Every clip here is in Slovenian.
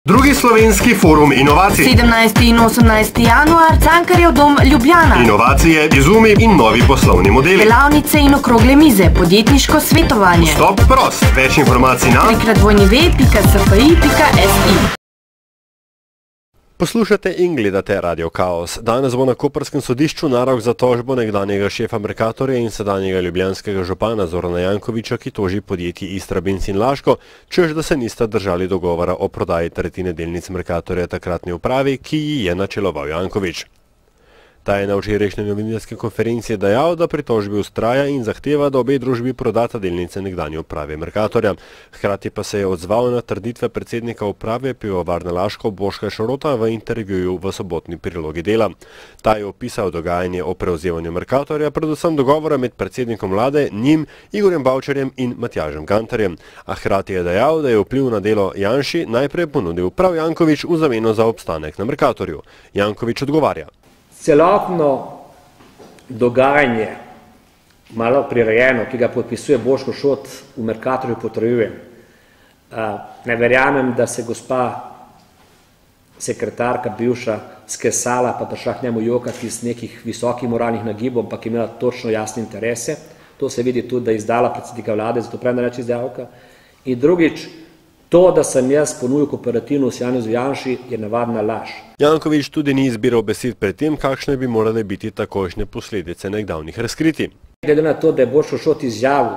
Drugi slovenski forum inovacij. 17. in 18. januar, Cankarjev dom Ljubljana. Inovacije, izumi in novi poslovni modeli. Delavnice in okrogle mize, podjetniško svetovanje. Vstop prost. Več informacij na www.sfi.si. Poslušate in gledate Radio Kaos. Danes bo na koperskem sodišču narok za tožbo nekdanjega šefa Mercatorja in sedanjega ljubljanskega župana Zorana Jankovića, ki toži podjetji Istrabenz in Laško, češ da se nista držali dogovora o prodaji tretjine delnic Mercatorja takratni upravi, ki ji je načeloval Janković. Ta je na včerajšnji novinarski konferenci dejal, da pri tožbi vztraja in zahteva, da obe družbi prodata delnice nekdanje uprave Mercatorja. Hkrati pa se je odzval na trditve predsednika uprave Pivovarne Laško Boška Šrota v intervjuju v sobotni prilogi Dela. Ta je opisal dogajanje o prevzemanju Mercatorja, predvsem dogovora med predsednikom vlade, njim, Igorjem Bavčarjem in Matjažem Gantarjem. A hkrati je dejal, da je vpliv na delo Janši najprej ponudil prav Janković v zameno za obstanek na Mercatorju. Janković odgovarja. Celotno dogajanje, malo prirejeno, ki ga podpisuje Boško Šrot v Mercatorju, potrjujem. Ne verjamem, da se gospa sekretarka bivša skesala pa prišla k njemu jokati iz nekih visokih moralnih nagibov, ampak je imela točno jasne interese. To se vidi tudi, da je izdala predsednika vlade, zato pravim, da reči izdavka. In drugič, to, da sem jaz ponudil kooperativno s Janezom Janši, je navadna laž. Janković tudi ni izbiral besed pred tem, kakšne bi morale biti takojšnje posledice nekdavnih razkritij. Glede na to, da je Boško Šrot izjavil,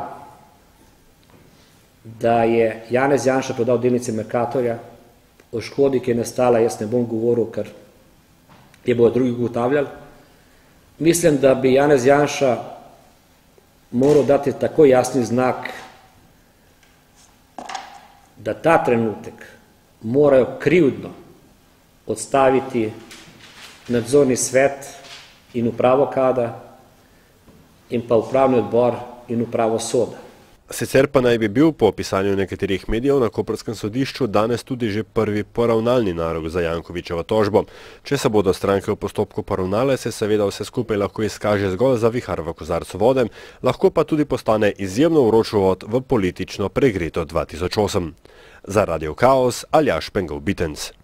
da je Janez Janša prodal delnice Mercatorja, o škodi, ki je nastala, jaz ne bom govoril, ker je bojo drugi ugotavljali. Mislim, da bi Janez Janša moral dati tako jasni znak, da ta trenutek morajo krivdno odstaviti nadzorni svet in upravo KAD-a in pa upravni odbor in upravo Soda. Sicer pa naj bi bil po opisanju nekaterih medijev na koperskem sodišču danes tudi že prvi poravnalni narok za Jankovićevo tožbo. Če se bodo stranke v postopku poravnale, se seveda vse skupaj lahko izkaže zgolj za vihar v kozarcu vode, lahko pa tudi postane izjemno vroč uvod v politično pregreto 2008. Za Radio Kaos, Aljaž Pengov-Bitenc.